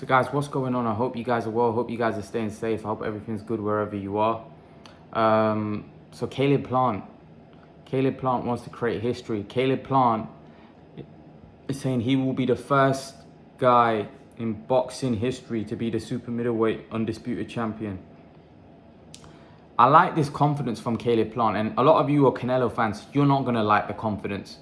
So guys, what's going on? I hope you guys are well. I hope you guys are staying safe. I hope everything's good wherever you are. So Caleb Plant wants to create history. Caleb Plant is saying he will be the first guy in boxing history to be the super middleweight undisputed champion. I like this confidence from Caleb Plant, and a lot of you are Canelo fans. You're not gonna like the confidence.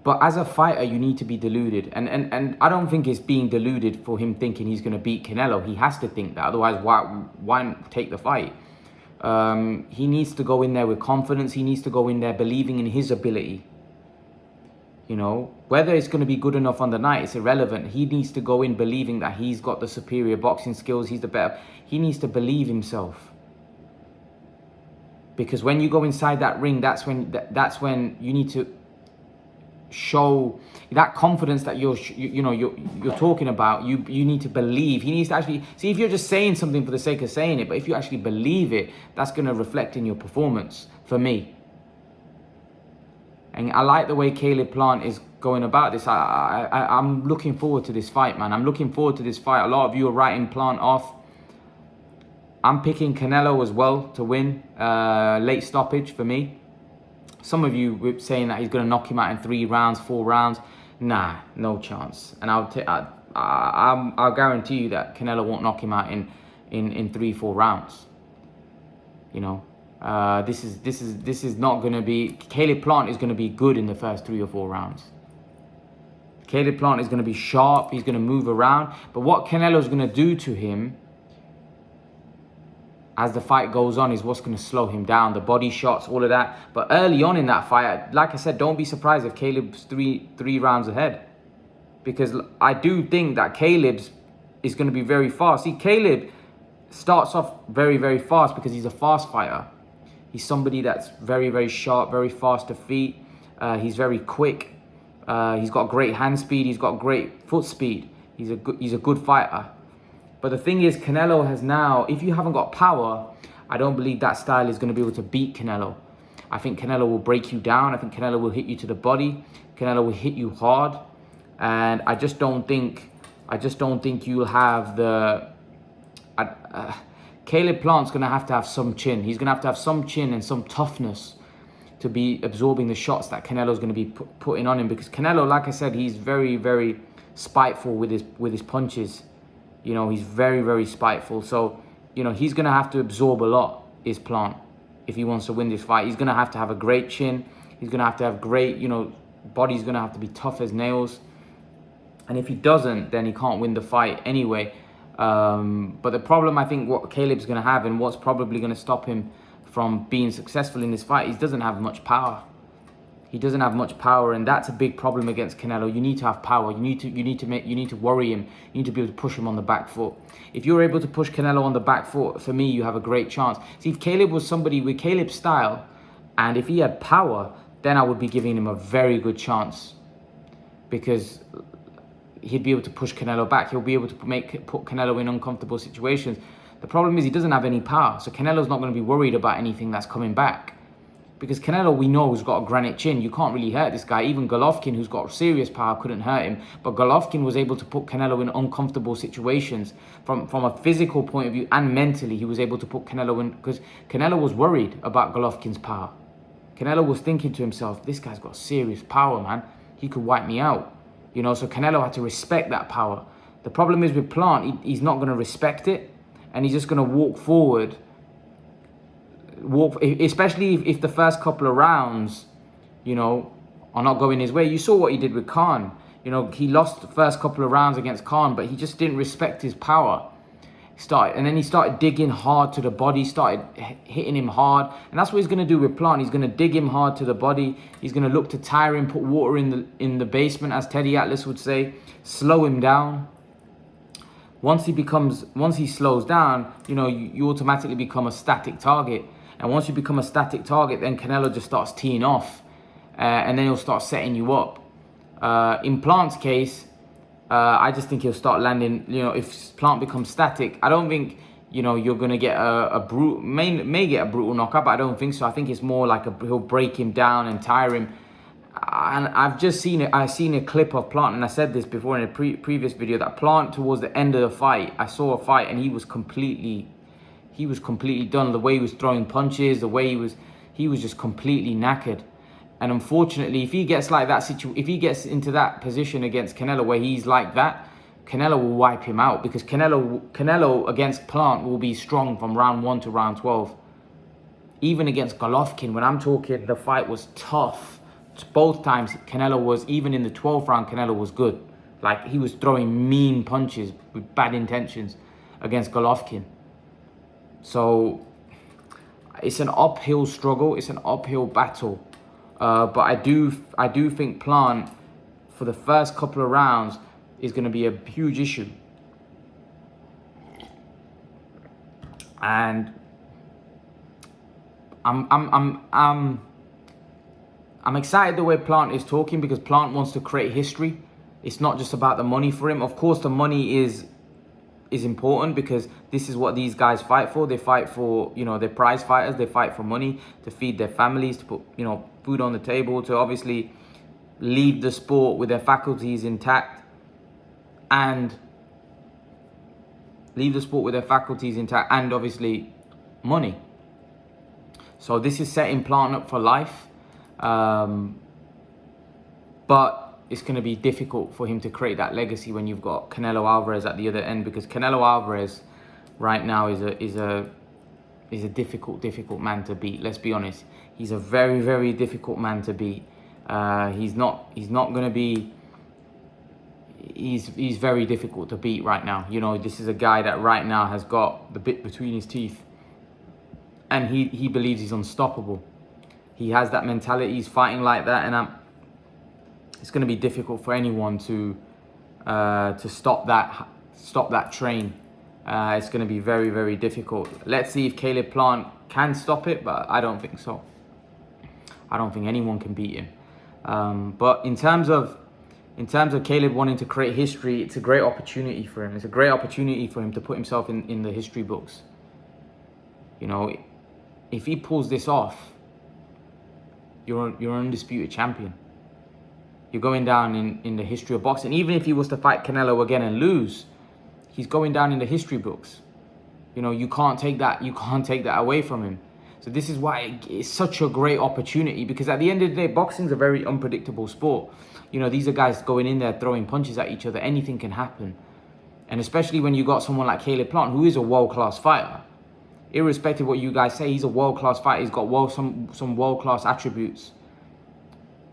But as a fighter, you need to be deluded. And I don't think it's being deluded for him thinking he's going to beat Canelo. He has to think that. Otherwise, why take the fight? He needs to go in there with confidence. He needs to go in there believing in his ability. You know, whether it's going to be good enough on the night, it's irrelevant. He needs to go in believing that he's got the superior boxing skills. He's the better. He needs to believe himself. Because when you go inside that ring, that's when you need to show that confidence that you're talking about. You need to believe. He needs to actually see. If you're just saying something for the sake of saying it, but if you actually believe it, that's going to reflect in your performance, for me. And I like the way Caleb Plant is going about this. I'm looking forward to this fight, man. I'm looking forward to this fight. A lot of you are writing Plant off. I'm picking Canelo as well to win, late stoppage for me. Some of you were saying that he's going to knock him out in 3 rounds, 4 rounds. Nah, no chance. And I'll guarantee you that Canelo won't knock him out in 3, 4 rounds. You know, this is not going to be. Caleb Plant is going to be good in the first 3 or 4 rounds. Caleb Plant is going to be sharp. He's going to move around. But what Canelo's going to do to him as the fight goes on is what's going to slow him down, the body shots, all of that. But early on in that fight, like I said, don't be surprised if Caleb's three rounds ahead. Because I do think that Caleb's is going to be very fast. See, Caleb starts off very, very fast because he's a fast fighter. He's somebody that's very, very sharp, very fast to feet. He's very quick. He's got great hand speed. He's got great foot speed. He's a good fighter. But the thing is, Canelo has now, if you haven't got power, I don't believe that style is going to be able to beat Canelo. I think Canelo will break you down. I think Canelo will hit you to the body. Canelo will hit you hard. And I just don't think you'll have the... Caleb Plant's going to have some chin. He's going to have some chin and some toughness to be absorbing the shots that Canelo's going to be putting on him. Because Canelo, like I said, he's very, very spiteful with his punches. You know, he's very, very spiteful. So, you know, he's going to have to absorb a lot, is Plant, if he wants to win this fight. He's going to have a great chin. He's going to have great, you know, body's going to have to be tough as nails. And if he doesn't, then he can't win the fight anyway. But the problem, I think, what Caleb's going to have and what's probably going to stop him from being successful in this fight, he doesn't have much power. He doesn't have much power, and that's a big problem against Canelo. You need to have power. You need to worry him. You need to be able to push him on the back foot. If you're able to push Canelo on the back foot, for me, you have a great chance. See, if Caleb was somebody with Caleb's style, and if he had power, then I would be giving him a very good chance, because he'd be able to push Canelo back. He'll be able to put Canelo in uncomfortable situations. The problem is he doesn't have any power, so Canelo's not going to be worried about anything that's coming back. Because Canelo, we know, has got a granite chin. You can't really hurt this guy. Even Golovkin, who's got serious power, couldn't hurt him. But Golovkin was able to put Canelo in uncomfortable situations. From a physical point of view and mentally, he was able to put Canelo in, because Canelo was worried about Golovkin's power. Canelo was thinking to himself, this guy's got serious power, man. He could wipe me out. You know, so Canelo had to respect that power. The problem is with Plant, he's not going to respect it. And he's just going to walk forward. Especially if the first couple of rounds, you know, are not going his way. You saw what he did with Khan. You know, he lost the first couple of rounds against Khan, but he just didn't respect his power. And then he started digging hard to the body, started hitting him hard. And that's what he's going to do with Plant. He's going to dig him hard to the body. He's going to look to tire him, put water in the basement, as Teddy Atlas would say, slow him down. Once he slows down, you know, you automatically become a static target. And once you become a static target, then Canelo just starts teeing off. And then he'll start setting you up. In Plant's case, I just think he'll start landing, you know, if Plant becomes static, I don't think, you know, you're going to get may get a brutal knockout, but I don't think so. I think it's more like he'll break him down and tire him. And I've just seen it. I've seen a clip of Plant, and I said this before in a previous video, that Plant towards the end of the fight, I saw a fight, and he was completely done. The way he was throwing punches, the way he was just completely knackered. And unfortunately, if he gets like that if he gets into that position against Canelo where he's like that, Canelo will wipe him out, because Canelo against Plant will be strong from round 1 to round 12. Even against Golovkin, when I'm talking, the fight was tough. Both times Canelo was, even in the 12th round, Canelo was good. Like, he was throwing mean punches with bad intentions against Golovkin. So it's an uphill struggle. It's an uphill battle. But I do think Plant, for the first couple of rounds, is going to be a huge issue. And I'm excited the way Plant is talking, because Plant wants to create history. It's not just about the money for him. Of course, the money is important, because this is what these guys fight for. They fight for, they're prize fighters. They fight for money, to feed their families, to put, food on the table, to obviously leave the sport with their faculties intact, and obviously money. So this is setting Plant up for life. But it's going to be difficult for him to create that legacy when you've got Canelo Alvarez at the other end, because Canelo Alvarez right now is a difficult man to beat. Let's be honest. He's a very, very difficult man to beat. He's very difficult to beat right now. This is a guy that right now has got the bit between his teeth, and he believes he's unstoppable. He has that mentality. He's fighting like that, and it's going to be difficult for anyone to stop that train. It's going to be very, very difficult. Let's see if Caleb Plant can stop it, but I don't think so. I don't think anyone can beat him. But in terms of Caleb wanting to create history, it's a great opportunity for him. It's a great opportunity for him to put himself in the history books. If he pulls this off, you're an undisputed champion. You're going down in the history of boxing. Even if he was to fight Canelo again and lose, he's going down in the history books. You can't take that away from him. So this is why it's such a great opportunity, because at the end of the day, boxing's a very unpredictable sport. These are guys going in there throwing punches at each other. Anything can happen. And especially when you got someone like Caleb Plant, who is a world-class fighter. Irrespective of what you guys say, he's a world-class fighter. He's got some world-class attributes.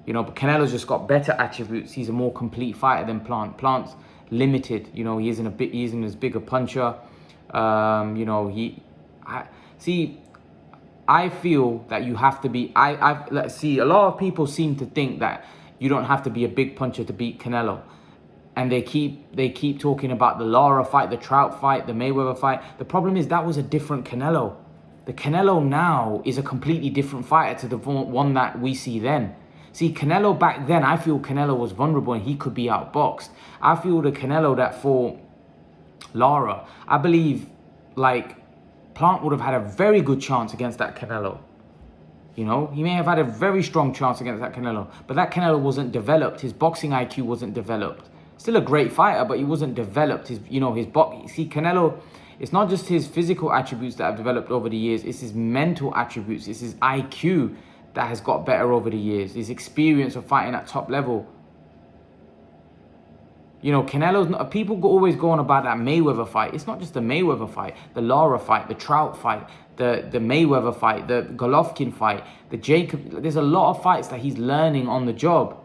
But Canelo's just got better attributes. He's a more complete fighter than Plant. Plant's limited. He isn't as big a puncher. I feel that you have to be. Let's see. A lot of people seem to think that you don't have to be a big puncher to beat Canelo, and they keep talking about the Lara fight, the Trout fight, the Mayweather fight. The problem is that was a different Canelo. The Canelo now is a completely different fighter to the one that we see then. See, Canelo back then, I feel Canelo was vulnerable and he could be outboxed. I feel the Canelo that fought Lara, I believe, Plant would have had a very good chance against that Canelo. He may have had a very strong chance against that Canelo, but that Canelo wasn't developed. His boxing IQ wasn't developed. Still a great fighter, but he wasn't developed. See, Canelo, it's not just his physical attributes that have developed over the years. It's his mental attributes. It's his IQ that has got better over the years. His experience of fighting at top level. Canelo's not, people always go on about that Mayweather fight. It's not just the Mayweather fight, the Lara fight, the Trout fight, the Mayweather fight, the Golovkin fight, the Jacob. There's a lot of fights that he's learning on the job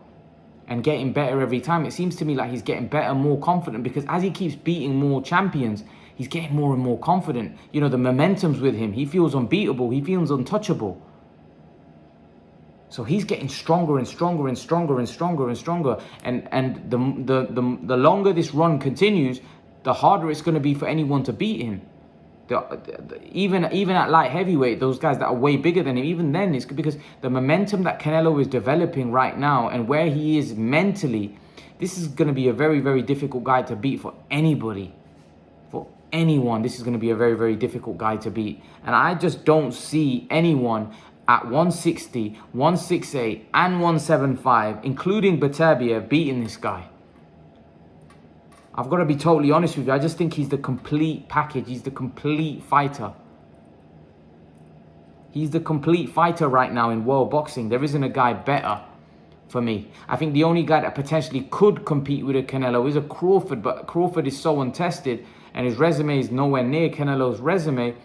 and getting better every time. It seems to me like he's getting better, more confident, because as he keeps beating more champions, he's getting more and more confident. The momentum's with him. He feels unbeatable. He feels untouchable. So he's getting stronger and stronger and stronger and stronger and stronger. And the longer this run continues, the harder it's going to be for anyone to beat him. Even at light heavyweight, those guys that are way bigger than him, even then, it's because the momentum that Canelo is developing right now and where he is mentally, this is going to be a very, very difficult guy to beat for anybody. For anyone, this is going to be a very, very difficult guy to beat. And I just don't see anyone at 160, 168, and 175, including Beterbiev, beating this guy. I've got to be totally honest with you. I just think he's the complete package. He's the complete fighter. He's the complete fighter right now in world boxing. There isn't a guy better for me. I think the only guy that potentially could compete with a Canelo is a Crawford, but Crawford is so untested and his resume is nowhere near Canelo's resume.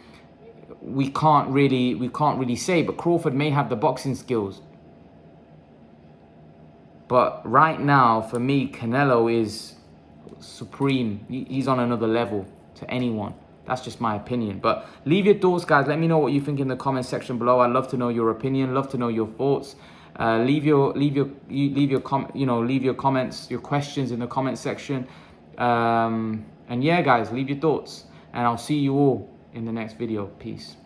We can't really say, but Crawford may have the boxing skills. But right now, for me, Canelo is supreme. He's on another level to anyone. That's just my opinion. But leave your thoughts, guys. Let me know what you think in the comment section below. I'd love to know your opinion. Love to know your thoughts. Leave your comments, your questions in the comment section. And yeah, guys, leave your thoughts. And I'll see you all in the next video. Peace.